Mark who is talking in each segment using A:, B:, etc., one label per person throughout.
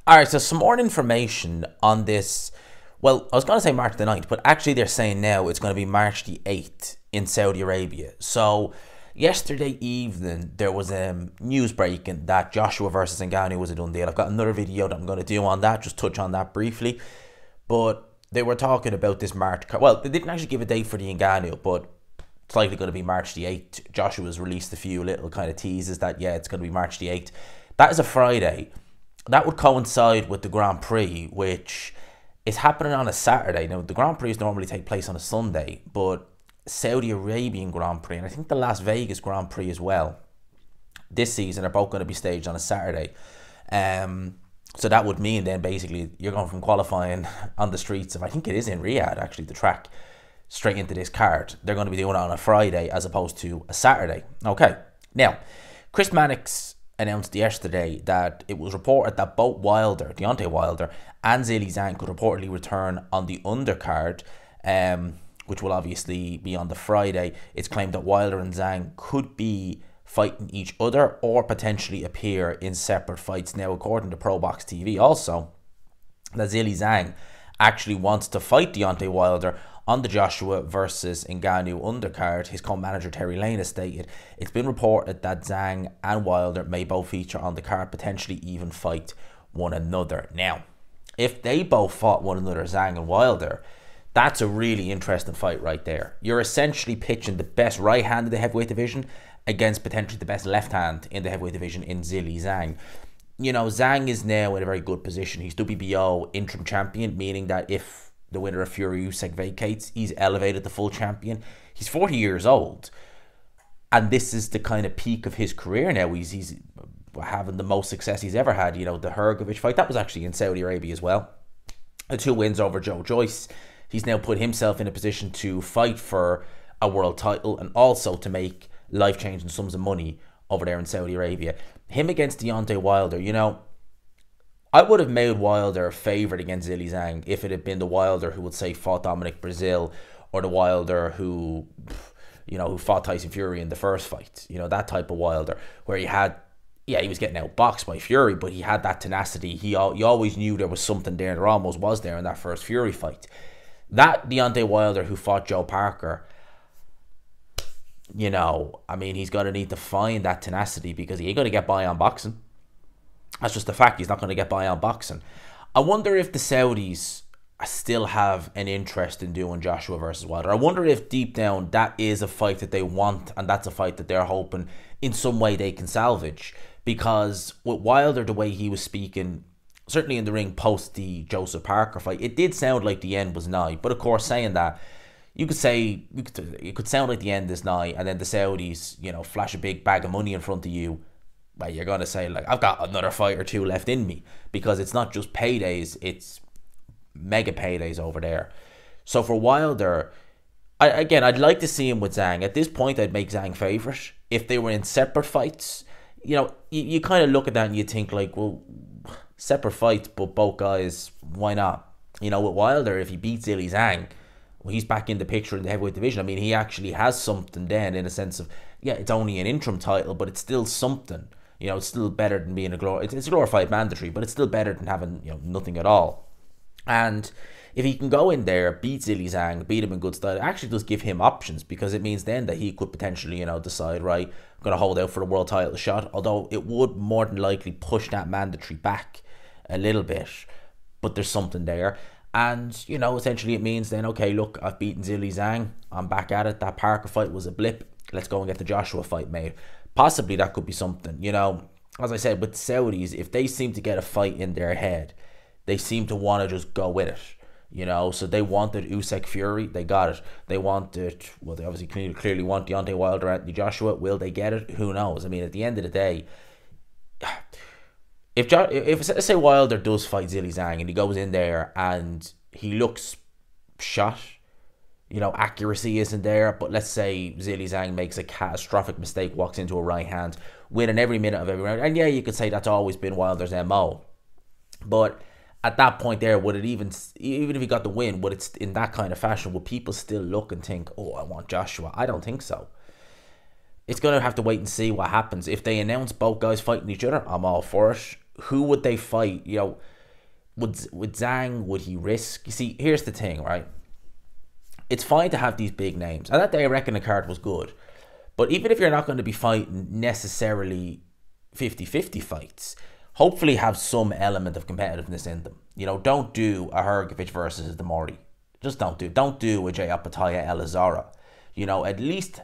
A: All right, so some more information on this. Well, I was going to say March the 9th, but actually they're saying now it's going to be March the 8th in Saudi Arabia. So yesterday evening, there was news breaking that Joshua versus Ngannou was a done deal. I've got another video that I'm going to do on that, just touch on that briefly. But they were talking about this March. Well, they didn't actually give a date for the Ngannou, but it's likely going to be March the 8th. Joshua's released a few little kind of teases that, yeah, it's going to be March the 8th. That is a Friday. That would coincide with the Grand Prix, which is happening on a Saturday. Now, the Grand Prix normally take place on a Sunday, but Saudi Arabian Grand Prix, and I think the Las Vegas Grand Prix as well, this season are both going to be staged on a Saturday. So that would mean then basically you're going from qualifying on the streets of, I think it is in Riyadh, actually, the track, straight into this card. They're going to be doing it on a Friday as opposed to a Saturday. Okay. Now, Chris Mannix announced yesterday that it was reported that both Deontay Wilder and Zhilei Zhang could reportedly return on the undercard, which will obviously be on the Friday. It's claimed that Wilder and Zhang could be fighting each other or potentially appear in separate fights. Now, according to ProBox TV, also, that Zhilei Zhang actually wants to fight Deontay Wilder on the Joshua versus Ngannou undercard. His co-manager Terry Lane has stated it's been reported that Zhang and Wilder may both feature on the card, potentially even fight one another. Now, if they both fought one another, Zhang and Wilder, that's a really interesting fight right there. You're essentially pitching the best right hand in the heavyweight division against potentially the best left hand in the heavyweight division in Zhilei Zhang. You know, Zhang is now in a very good position. He's WBO interim champion, meaning that if the winner of Fury Usyk vacates, he's elevated to full champion. He's 40 years old, and this is the kind of peak of his career now. He's having the most success he's ever had. You know, the Hrgovic fight, that was actually in Saudi Arabia as well. The 2 wins over Joe Joyce. He's now put himself in a position to fight for a world title and also to make life-changing sums of money over there in Saudi Arabia. Him against Deontay Wilder, you know, I would have made Wilder favourite against Zhilei Zhang if it had been the Wilder who would say fought Dominic Breazeale, or the Wilder who, you know, who fought Tyson Fury in the first fight. You know, that type of Wilder where he had, yeah, he was getting outboxed by Fury, but he had that tenacity. You always knew there was something there. There almost was there in that first Fury fight. That Deontay Wilder who fought Joe Parker, you know, I mean, he's going to need to find that tenacity because he ain't going to get by on boxing. That's just the fact. He's not going to get by on boxing. I wonder if the Saudis still have an interest in doing Joshua versus Wilder. I wonder if deep down that is a fight that they want, and that's a fight that they're hoping in some way they can salvage. Because with Wilder, the way he was speaking, certainly in the ring post the Joseph Parker fight, it did sound like the end was nigh. But of course, saying that, you could say, it could sound like the end is nigh, and then the Saudis, you know, flash a big bag of money in front of you. Well, you're going to say, like, I've got another fight or two left in me, because it's not just paydays, it's mega paydays over there. So for Wilder, I'd like to see him with Zhang. At this point, I'd make Zhang favourite. If they were in separate fights, you know, you kind of look at that and you think, like, well, separate fights, but both guys, why not? You know, with Wilder, if he beats Zhilei Zhang, well, he's back in the picture in the heavyweight division. I mean, he actually has something then, in a sense of, yeah, it's only an interim title, but it's still something. You know, it's still better than being it's a glorified mandatory, but it's still better than having, you know, nothing at all. And if he can go in there, beat Zhilei Zhang, beat him in good style, it actually does give him options, because it means then that he could potentially, you know, decide, right, I'm going to hold out for the world title shot, although it would more than likely push that mandatory back a little bit, but there's something there. And, you know, essentially it means then, okay, look, I've beaten Zhilei Zhang, I'm back at it, that Parker fight was a blip, let's go and get the Joshua fight made. Possibly that could be something, you know. As I said, with Saudis, if they seem to get a fight in their head, they seem to want to just go with it, you know. So they wanted Usyk Fury, they got it. They wanted, well, they obviously clearly want Deontay Wilder, Anthony Joshua. Will they get it? Who knows? I mean, at the end of the day, if say Wilder does fight Zhilei Zhang and he goes in there and he looks shot, you know, accuracy isn't there, but let's say Zhilei Zhang makes a catastrophic mistake, walks into a right hand, winning every minute of every round, and yeah, you could say that's always been Wilder's MO, but at that point there, would it even if he got the win, would it in that kind of fashion, would people still look and think, oh, I want Joshua? I don't think so. It's going to have to wait and see what happens. If they announce both guys fighting each other, I'm all for it. Who would they fight? You know, With Zhang, would he risk? You see, here's the thing, right? It's fine to have these big names. And that day I reckon the card was good. But even if you're not going to be fighting necessarily 50-50 fights, hopefully have some element of competitiveness in them. You know, don't do a Hrgovic versus the Morty. Just don't do a Jay Apataya Elizara. You know, at least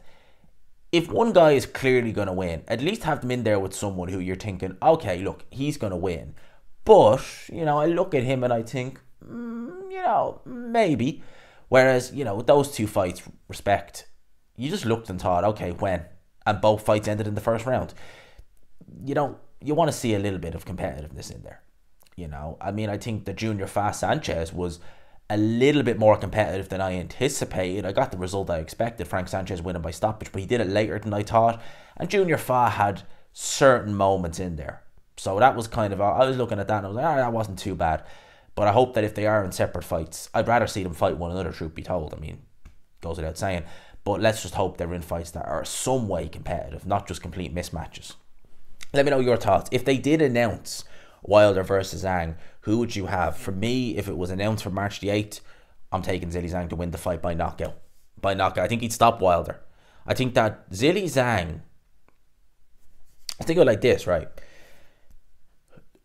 A: if one guy is clearly going to win, at least have them in there with someone who you're thinking, okay, look, he's going to win. But, you know, I look at him and I think, you know, maybe. Whereas, you know, with those two fights, respect, you just looked and thought, okay, when? And both fights ended in the first round. You know, you want to see a little bit of competitiveness in there. You know, I mean, I think the Junior Fa Sanchez was a little bit more competitive than I anticipated. I got the result I expected, Frank Sanchez winning by stoppage, but he did it later than I thought. And Junior Fa had certain moments in there. So that was kind of, I was looking at that and I was like, that wasn't too bad. But I hope that if they are in separate fights, I'd rather see them fight one another, truth be told. I mean, goes without saying. But let's just hope they're in fights that are some way competitive, not just complete mismatches. Let me know your thoughts. If they did announce Wilder versus Zhang, who would you have? For me, if it was announced for March the 8th, I'm taking Zhilei Zhang to win the fight by knockout. By knockout. I think he'd stop Wilder. I think that Zhilei Zhang, I think of it like this, right?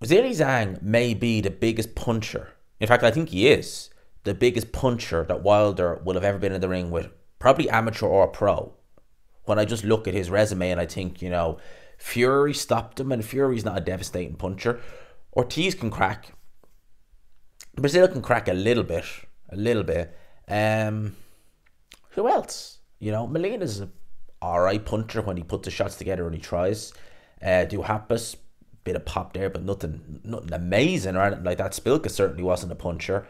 A: Zhilei Zhang may be the biggest puncher. In fact, I think he is the biggest puncher that Wilder will have ever been in the ring with. Probably amateur or pro. When I just look at his resume and I think, you know, Fury stopped him, and Fury's not a devastating puncher. Ortiz can crack. Brazil can crack a little bit. Who else? You know, Molina's an alright puncher when he puts the shots together and he tries. Duhaupas, bit of pop there, but nothing amazing or anything like that. Spilka certainly wasn't a puncher.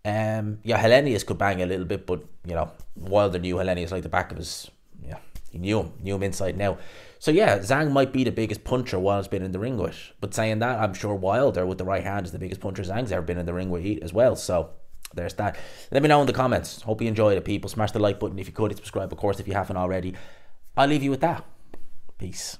A: Helenius could bang a little bit, but you know, Wilder knew Helenius like the back of his. Yeah, he knew him inside now. So yeah, Zhang might be the biggest puncher Wilder's been in the ring with. But saying that, I'm sure Wilder with the right hand is the biggest puncher Zhang's ever been in the ring with as well. So there's that. Let me know in the comments. Hope you enjoyed it, people. Smash the like button if you could. Subscribe, of course, if you haven't already. I'll leave you with that. Peace.